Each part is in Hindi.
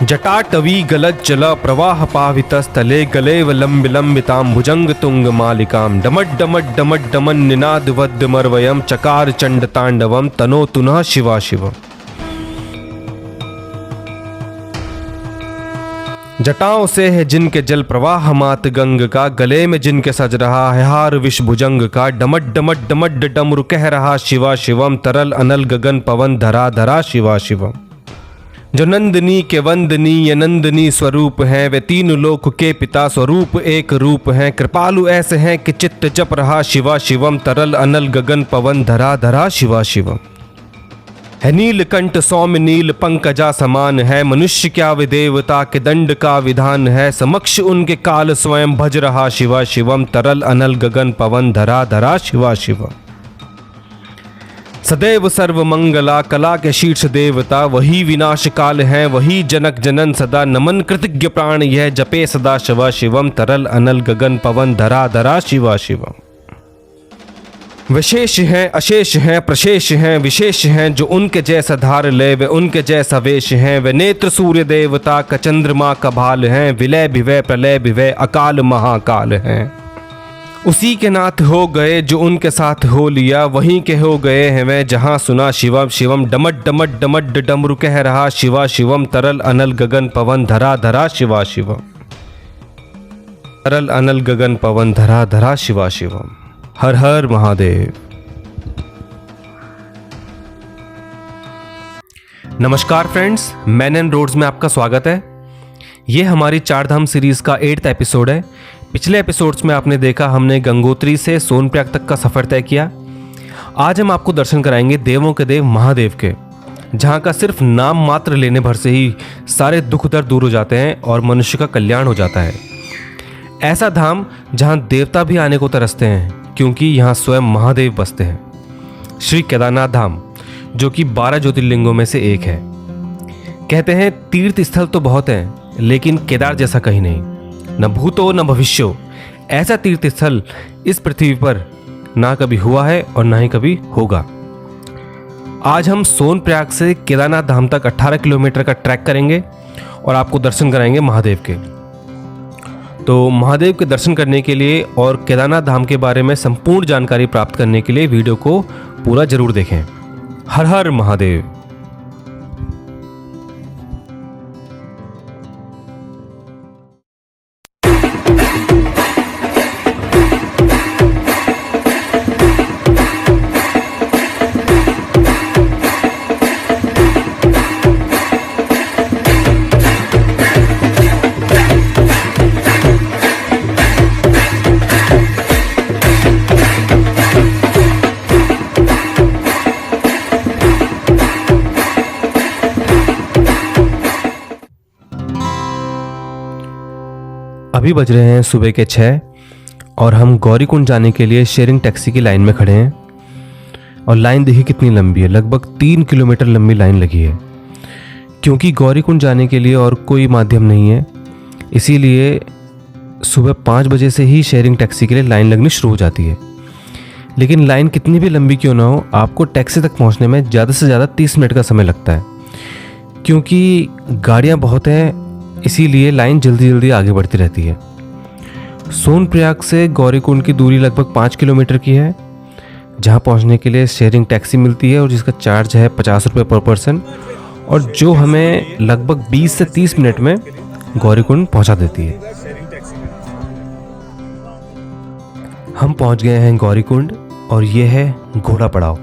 जटाटवी गलज्जल प्रवाह पावितस्थले गलेवलम्बिलम्बितां भुजंग मालिकां डमड्डमड्डमड्डमन् निनादवद्यमर्वयं चकार चंडतांडवं तनोतु नः शिवा शिव। जटाओं से है जिनके जल प्रवाह मात गंग का, गले में जिनके सज रहा है हार विष भुजंग का, डमड डमड डमड डमरु कह रहा शिवा शिवम, तरल अनल गगन पवन धरा धरा शिवा शिवम। जो नंदनी के वंदनीय नंदनी स्वरूप हैं, वे तीन लोक के पिता स्वरूप एक रूप हैं, कृपालु ऐसे हैं कि चित्त जप रहा शिवा शिवम, तरल अनल गगन पवन धरा धरा शिवा शिवम। है नीलकंठ सौम्य नील पंकजा समान है, मनुष्य क्या वे देवता के दंड का विधान है, समक्ष उनके काल स्वयं भज रहा शिवा शिवम, तरल अनल गगन पवन धरा धरा शिवा शिवम। सदैव सर्व मंगला कला के शीर्ष देवता, वही विनाश काल है वही जनक जनन सदा, नमन कृतज्ञ प्राण यह जपे सदा शिवा शिवम, तरल अनल गगन पवन धरा धरा शिवा शिवम। विशेष हैं अशेष हैं प्रशेष हैं विशेष हैं, जो उनके जैसा धार ले वे उनके जैसा वेश हैं, वे नेत्र सूर्य देवता का चंद्रमा का भाल हैं, विलय भिवय प्रलय भिवय अकाल महाकाल हैं। उसी के नाथ हो गए जो उनके साथ हो लिया, वहीं के हो गए हैं वे जहाँ सुना शिवम शिवम, डमड डमड डमड डमरु कह रहा शिवा शिवम, तरल अनल गगन पवन धरा धरा शिवा शिवम, तरल अनल गगन पवन धरा धरा शिवा शिवम। हर हर महादेव। नमस्कार फ्रेंड्स, मैन एंड रोड्स में आपका स्वागत है। ये हमारी चार धाम सीरीज का 8वां एपिसोड है। पिछले एपिसोड्स में आपने देखा हमने गंगोत्री से सोनप्रयाग तक का सफर तय किया। आज हम आपको दर्शन कराएंगे देवों के देव महादेव के, जहाँ का सिर्फ नाम मात्र लेने भर से ही सारे दुख दर्द दूर हो जाते हैं और मनुष्य का कल्याण हो जाता है। ऐसा धाम जहाँ देवता भी आने को तरसते हैं, क्योंकि यहाँ स्वयं महादेव बसते हैं। श्री केदारनाथ धाम, जो कि 12 ज्योतिर्लिंगों में से एक है। कहते हैं तीर्थ स्थल तो बहुत हैं, लेकिन केदार जैसा कहीं नहीं, न भूतो न भविष्यो। ऐसा तीर्थ स्थल इस पृथ्वी पर ना कभी हुआ है और ना ही कभी होगा। आज हम सोनप्रयाग से केदारनाथ धाम तक 18 किलोमीटर का ट्रैक करेंगे और आपको दर्शन कराएंगे महादेव के। तो महादेव के दर्शन करने के लिए और केदारनाथ धाम के बारे में संपूर्ण जानकारी प्राप्त करने के लिए वीडियो को पूरा जरूर देखें। हर हर महादेव। अभी बज रहे हैं सुबह के 6 और हम गौरीकुंड जाने के लिए शेयरिंग टैक्सी की लाइन में खड़े हैं। और लाइन देखिए कितनी लंबी है, लगभग 3 किलोमीटर लंबी लाइन लगी है। क्योंकि गौरीकुंड जाने के लिए और कोई माध्यम नहीं है, इसीलिए सुबह 5 बजे से ही शेयरिंग टैक्सी के लिए लाइन लगनी शुरू हो जाती है। लेकिन लाइन कितनी भी लंबी क्यों ना हो, आपको टैक्सी तक पहुँचने में ज़्यादा से ज़्यादा 30 मिनट का समय लगता है। क्योंकि गाड़ियाँ बहुत हैं, इसीलिए लाइन जल्दी जल्दी आगे बढ़ती रहती है। सोनप्रयाग से गौरीकुंड की दूरी लगभग 5 किलोमीटर की है, जहां पहुंचने के लिए शेयरिंग टैक्सी मिलती है और जिसका चार्ज है 50 रुपये पर पर्सन, और जो हमें लगभग 20 से 30 मिनट में गौरीकुंड पहुंचा देती है। हम पहुंच गए हैं गौरीकुंड और ये है घोड़ा पड़ाव।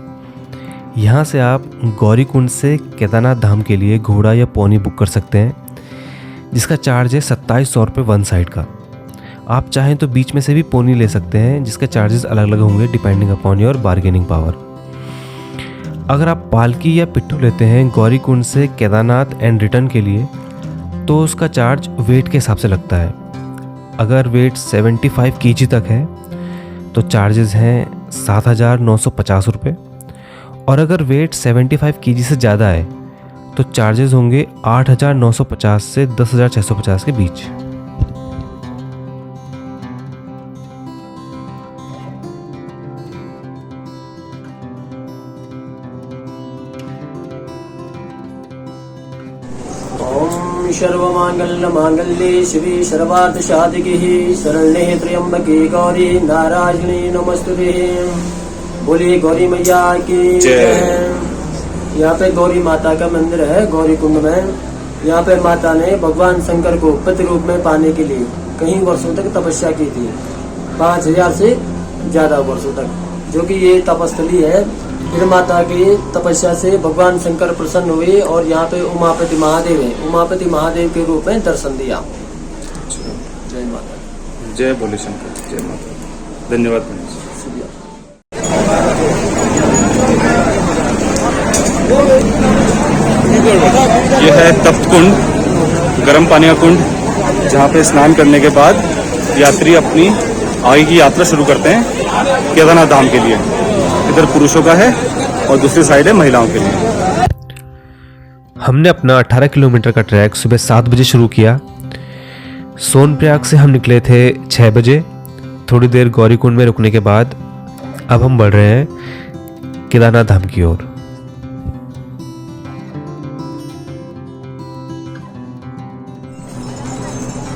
यहाँ से आप गौरीकुंड से केदारनाथ धाम के लिए घोड़ा या पोनी बुक कर सकते हैं, जिसका चार्ज है 2700 रुपये वन साइड का। आप चाहें तो बीच में से भी पोनी ले सकते हैं, जिसके चार्जेस अलग अलग होंगे depending upon your bargaining power. अगर आप पालकी या पिट्ठू लेते हैं गौरीकुंड से केदारनाथ एंड रिटर्न के लिए, तो उसका चार्ज वेट के हिसाब से लगता है। अगर वेट 75 kg तक है तो चार्जेस हैं 7,950 रुपये, और अगर वेट 75 kg से ज़्यादा है तो चार्जेस होंगे 8,950 से 10,650 के बीच। सर्वमांगल्ये शिवे सर्वार्थ साधिके शरण्ये त्र्यंबके गौरी नारायणी नमस्तुते। बोलिए गौरी मैया की जय। यहाँ पे गौरी माता का मंदिर है गौरी कुंड में। यहाँ पे माता ने भगवान शंकर को पति रूप में पाने के लिए कई वर्षों तक तपस्या की थी, 5000 से ज्यादा वर्षों तक, जो कि ये तपस्थली है। फिर माता की तपस्या से भगवान शंकर प्रसन्न हुए और यहाँ पे उमापति महादेव है, उमापति महादेव के रूप में दर्शन दिया। जय माता, जय बोले शंकर, जय माता। धन्यवाद। यह है तप्त कुंड, गर्म पानी का कुंड, जहाँ पे स्नान करने के बाद यात्री अपनी आगे की यात्रा शुरू करते हैं केदारनाथ धाम के लिए। इधर पुरुषों का है और दूसरी साइड है महिलाओं के लिए। हमने अपना 18 किलोमीटर का ट्रैक सुबह 7 बजे शुरू किया। सोनप्रयाग से हम निकले थे 6 बजे। थोड़ी देर गौरीकुंड में रुकने के बाद अब हम बढ़ रहे हैं केदारनाथ धाम की ओर।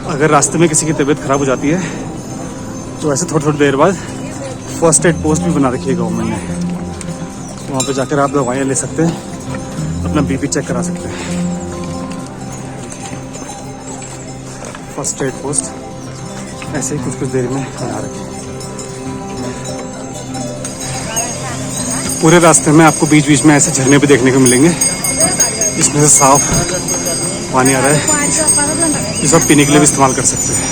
अगर रास्ते में किसी की तबीयत खराब हो जाती है तो ऐसे थोड़ी देर बाद फर्स्ट एड पोस्ट भी बना रखी है गवर्नमेंट ने। वहाँ पे जाकर आप दवाइयाँ ले सकते हैं, अपना बीपी चेक करा सकते हैं। फर्स्ट एड पोस्ट ऐसे ही कुछ देर में बना रखी है। पूरे रास्ते में आपको बीच बीच में ऐसे झरने भी देखने को मिलेंगे, इसमें से साफ पानी आ रहा है। ये सब पीने के लिए भी इस्तेमाल कर सकते हैं,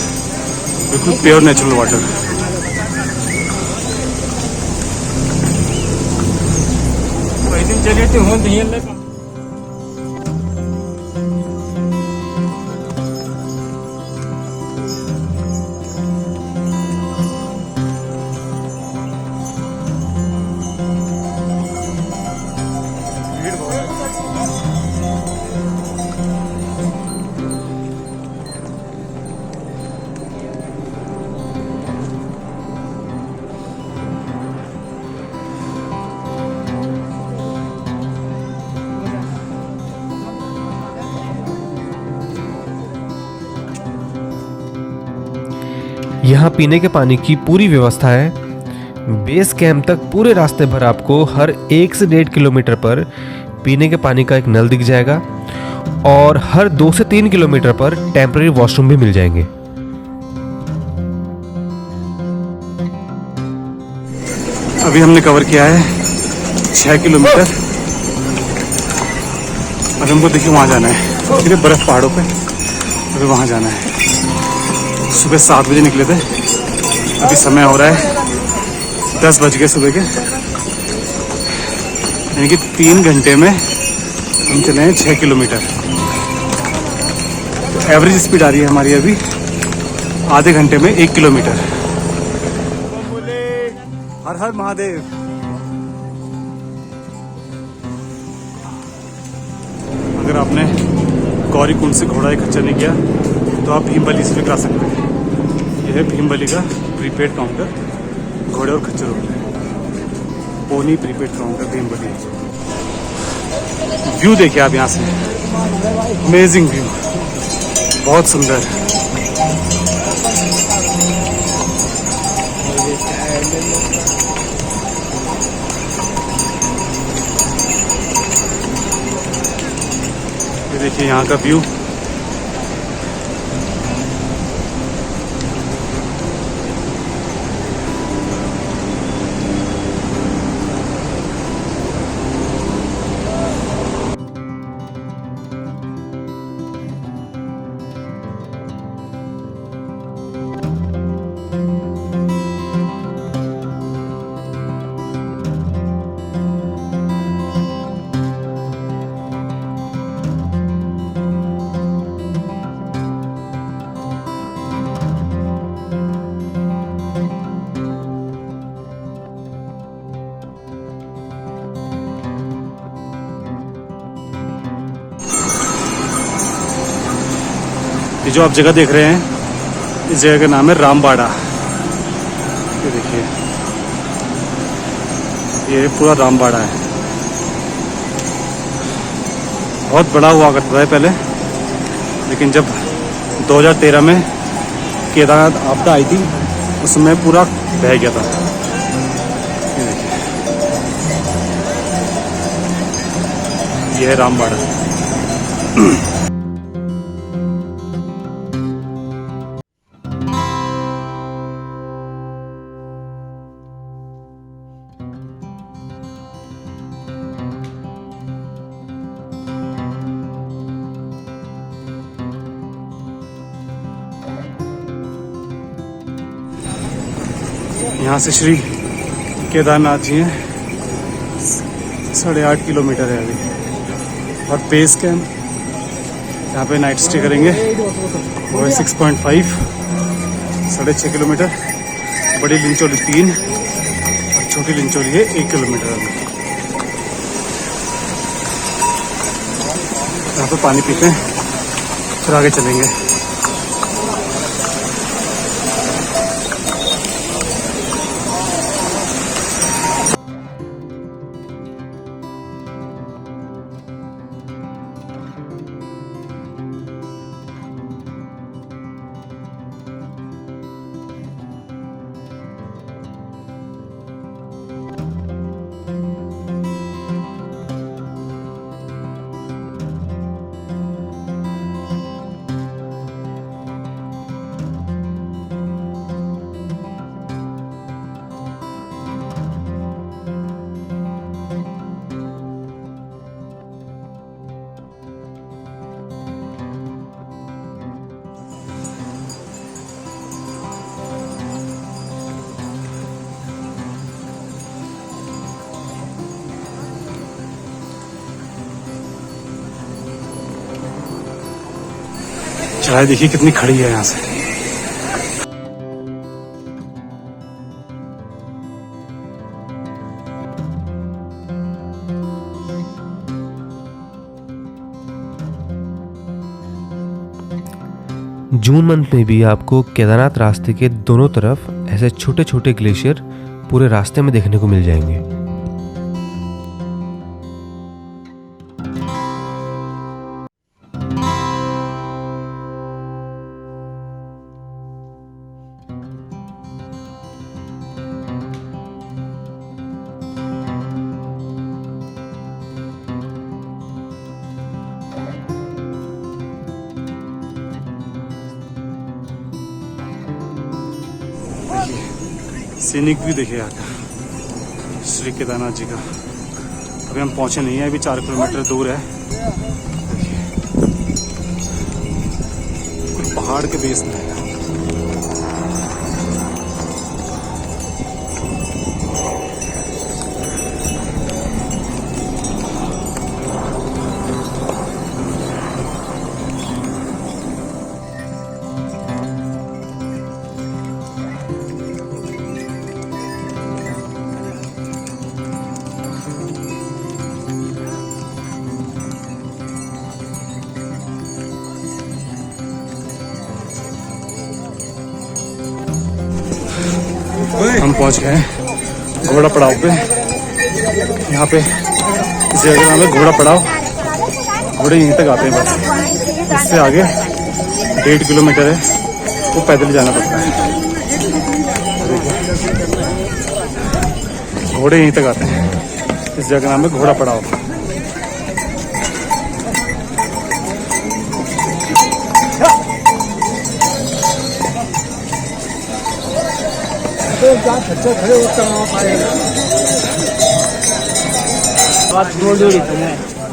बिल्कुल प्योर नेचुरल वाटर। यहाँ पीने के पानी की पूरी व्यवस्था है। बेस कैंप तक पूरे रास्ते भर आपको हर 1 से 1.5 किलोमीटर पर पीने के पानी का एक नल दिख जाएगा और हर 2 से 3 किलोमीटर पर टेम्पररी वॉशरूम भी मिल जाएंगे। अभी हमने कवर किया है 6 किलोमीटर और हमको देखिए वहाँ जाना है, फिर बर्फ पहाड़ों पे, अभी वहाँ जाना है। सुबह 7 बजे निकले थे, अभी समय हो रहा है 10 बज गए सुबह के, यानी कि 3 घंटे में हम चले हैं 6 किलोमीटर। तो एवरेज स्पीड आ रही है हमारी अभी आधे घंटे में 1 किलोमीटर। हर हर महादेव। अगर आपने गौरी कुंड से घोड़ा या खच्चर नहीं किया तो आप भीमबली से भी करा सकते हैं। यह है भीमबली का प्रीपेड काउंटर, घोड़े और खच्चरों के लिए। Pony prepaid counter Bhimbali. View देखिए आप यहाँ से, अमेजिंग व्यू, बहुत सुंदर। ये देखिए यहाँ का व्यू। ये जो आप जगह देख रहे हैं, इस जगह का नाम है रामबाड़ा। ये देखिए, ये पूरा रामबाड़ा है। बहुत बड़ा हुआ करता है पहले, लेकिन जब 2013 में केदारनाथ आपदा आई थी उस समय पूरा बह गया था। ये देखिए, ये है रामबाड़ा। यहाँ से श्री केदारनाथ जी हैं 8.5 किलोमीटर है अभी। और बेस कैंप यहाँ पे नाइट स्टे करेंगे वो है 6.5, 6.5 किलोमीटर। बड़ी लिंचोली 3 और छोटी लिंचोली है 1 किलोमीटर अभी। यहाँ पे पानी पीते हैं फिर आगे चलेंगे। चढ़ाई देखिए कितनी खड़ी है यहाँ से। जून मंथ में भी आपको केदारनाथ रास्ते के दोनों तरफ ऐसे छोटे छोटे ग्लेशियर पूरे रास्ते में देखने को मिल जाएंगे। सीनिक भी देखिए यहाँ का श्री केदारनाथ जी का। अभी हम पहुंचे नहीं है, अभी 4 किलोमीटर दूर है। कुछ पहाड़ के बेस में है। हम पहुंच गए हैं घोड़ा पड़ाव पे। यहाँ पे इस जगह का नाम है घोड़ा पड़ाव। घोड़े यहीं तक आते हैं बस, इससे आगे 1.5 किलोमीटर है, वो पैदल जाना पड़ता है। घोड़े यहीं तक आते हैं। इस जगह का नाम है घोड़ा पड़ाव।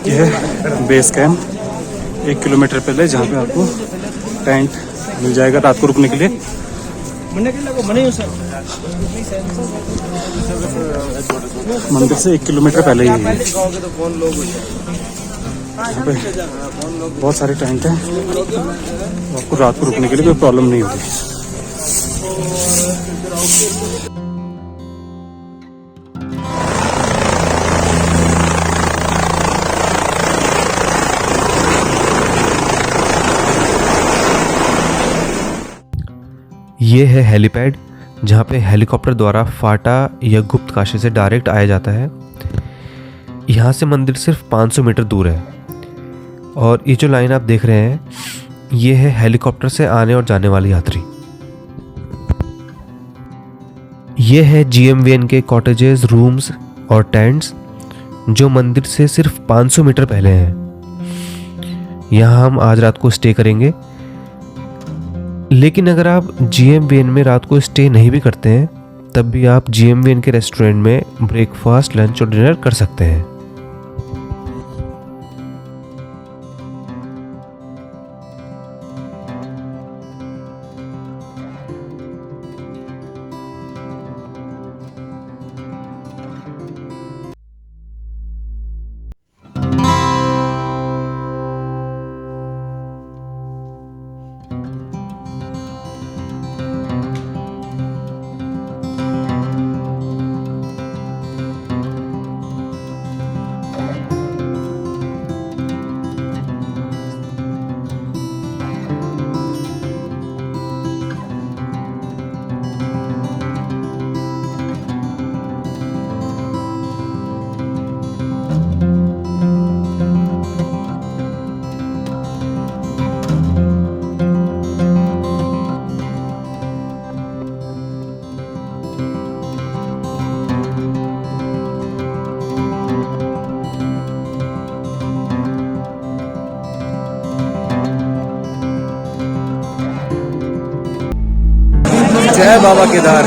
ये है बेस कैंप 1 किलोमीटर पहले, जहाँ पे आपको टेंट मिल जाएगा रात को रुकने के लिए। मंदिर से 1 किलोमीटर पहले ही है। यहाँ पे बहुत सारे टेंट हैं, आपको रात को रुकने के लिए कोई प्रॉब्लम नहीं होगी। ये है हेलीपैड, जहाँ पे हेलीकॉप्टर द्वारा फाटा या गुप्त काशी से डायरेक्ट आया जाता है। यहाँ से मंदिर सिर्फ 500 मीटर दूर है। और ये जो लाइन आप देख रहे हैं, ये है हेलीकॉप्टर से आने और जाने वाले यात्री। ये है GMVN के कॉटेजेस, रूम्स और टेंट्स जो मंदिर से सिर्फ 500 मीटर पहले हैं। यहाँ हम आज रात को स्टे करेंगे। लेकिन अगर आप GMVN में रात को स्टे नहीं भी करते हैं तब भी आप GMVN के रेस्टोरेंट में ब्रेकफास्ट, लंच और डिनर कर सकते हैं। जय बाबा केदार।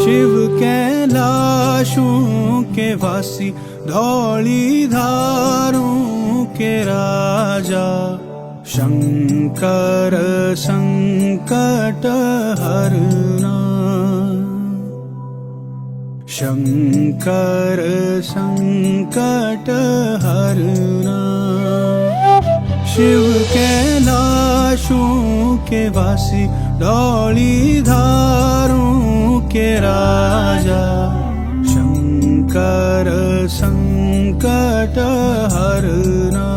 शिव कैलाशों के वासी, धौली धारों के राजा, शंकर संकट हरना, शंकर संकट हरना। शिव कैलाशों के वासी, धौली धारों के राजा, शंकर संकट हरना,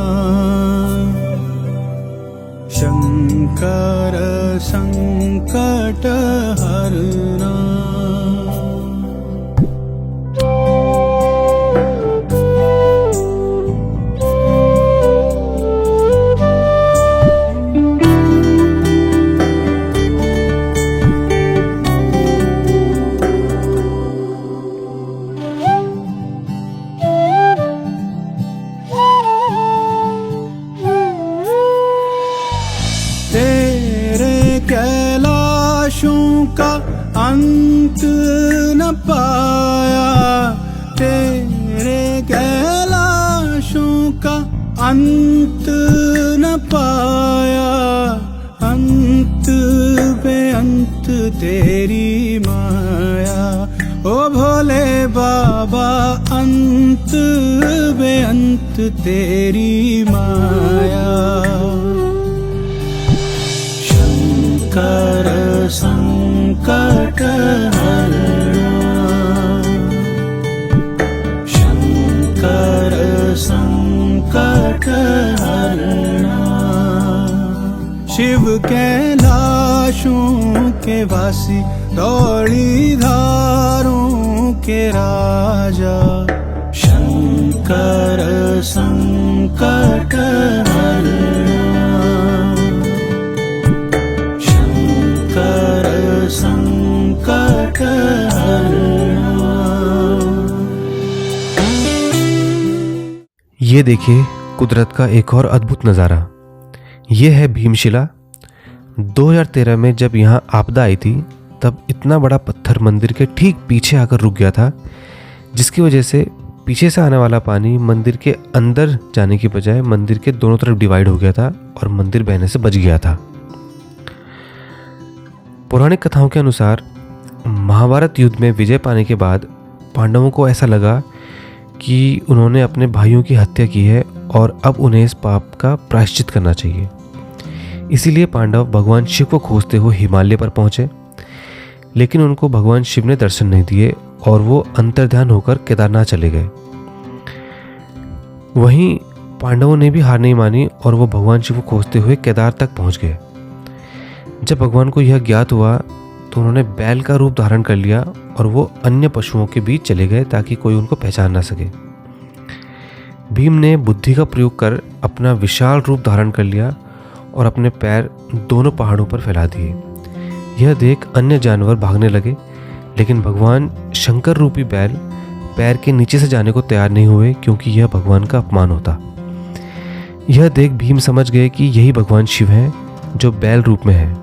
शंकर संकट हरना। कैलाशों का अंत न पाया, तेरे कैलाशों का अंत न पाया, अंत बेअंत तेरी माया, ओ भोले बाबा अंत बेअंत तेरी माया। शंकर संकट हरना, शंकर संकट हरना। शिव कैलाशों के वासी, धौली धारों के राजा, शंकर संकट हरना, संकट हरना। ये देखिए कुदरत का एक और अद्भुत नज़ारा। ये है भीमशिला। 2013 में जब यहाँ आपदा आई थी तब इतना बड़ा पत्थर मंदिर के ठीक पीछे आकर रुक गया था, जिसकी वजह से पीछे से आने वाला पानी मंदिर के अंदर जाने की बजाय मंदिर के दोनों तरफ डिवाइड हो गया था और मंदिर बहने से बच गया था। पौराणिक कथाओं के अनुसार महाभारत युद्ध में विजय पाने के बाद पांडवों को ऐसा लगा कि उन्होंने अपने भाइयों की हत्या की है और अब उन्हें इस पाप का प्रायश्चित करना चाहिए। इसीलिए पांडव भगवान शिव को खोजते हुए हिमालय पर पहुंचे, लेकिन उनको भगवान शिव ने दर्शन नहीं दिए और वो अंतर्ध्यान होकर केदारनाथ चले गए। वहीं पांडवों ने भी हार नहीं मानी और वो भगवान शिव को खोजते हुए केदार तक पहुंच गए। जब भगवान को यह ज्ञात हुआ तो उन्होंने बैल का रूप धारण कर लिया और वो अन्य पशुओं के बीच चले गए ताकि कोई उनको पहचान ना सके। भीम ने बुद्धि का प्रयोग कर अपना विशाल रूप धारण कर लिया और अपने पैर दोनों पहाड़ों पर फैला दिए। यह देख अन्य जानवर भागने लगे, लेकिन भगवान शंकर रूपी बैल पैर के नीचे से जाने को तैयार नहीं हुए, क्योंकि यह भगवान का अपमान होता। यह देख भीम समझ गए कि यही भगवान शिव हैं जो बैल रूप में है।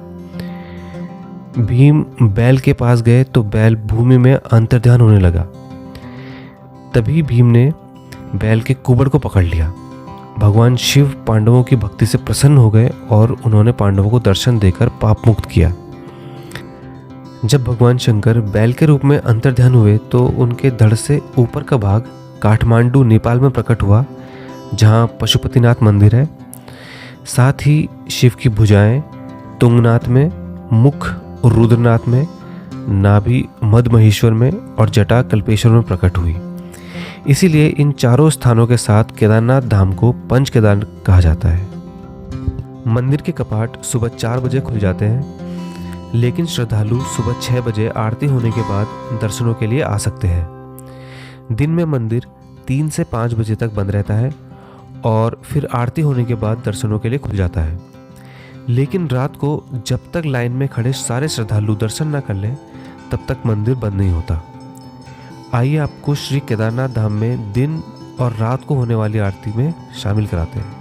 भीम बैल के पास गए तो बैल भूमि में अंतर्ध्यान होने लगा। तभी भीम ने बैल के कुबड़ को पकड़ लिया। भगवान शिव पांडवों की भक्ति से प्रसन्न हो गए और उन्होंने पांडवों को दर्शन देकर पाप मुक्त किया। जब भगवान शंकर बैल के रूप में अंतर्ध्यान हुए तो उनके धड़ से ऊपर का भाग काठमांडू नेपाल में प्रकट हुआ, जहाँ पशुपतिनाथ मंदिर है। साथ ही शिव की भुजाएं तुंगनाथ में, मुख रुद्रनाथ में, नाभि मदमहेश्वर में और जटा कल्पेश्वर में प्रकट हुई। इसीलिए इन चारों स्थानों के साथ केदारनाथ धाम को पंच केदार कहा जाता है। मंदिर के कपाट सुबह 4 बजे खुल जाते हैं, लेकिन श्रद्धालु सुबह 6 बजे आरती होने के बाद दर्शनों के लिए आ सकते हैं। दिन में मंदिर 3 से 5 बजे तक बंद रहता है और फिर आरती होने के बाद दर्शनों के लिए खुल जाता है। लेकिन रात को जब तक लाइन में खड़े सारे श्रद्धालु दर्शन न कर लें, तब तक मंदिर बंद नहीं होता। आइए आपको श्री केदारनाथ धाम में दिन और रात को होने वाली आरती में शामिल कराते हैं।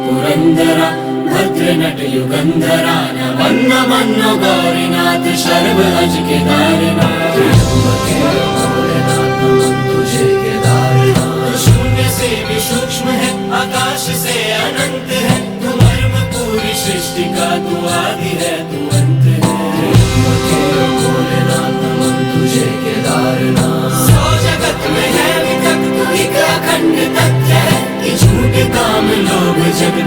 पुरंदरा भद्र नट युगंधरा नमन्न मन्नो गौरीनाथ शर्व अज केदारनाथ तुझे केदारनाथ। शून्य से भी सूक्ष्म है, आकाश से अनंत है, तू मर्म पूरी सृष्टि का, तू आदि है, तू अंत है। भोलेनाथ तुझे केदारनाथ। सौ जगत में है विकट, तू एक अखंड तथ्य है, कि झूठ काम लोभ जग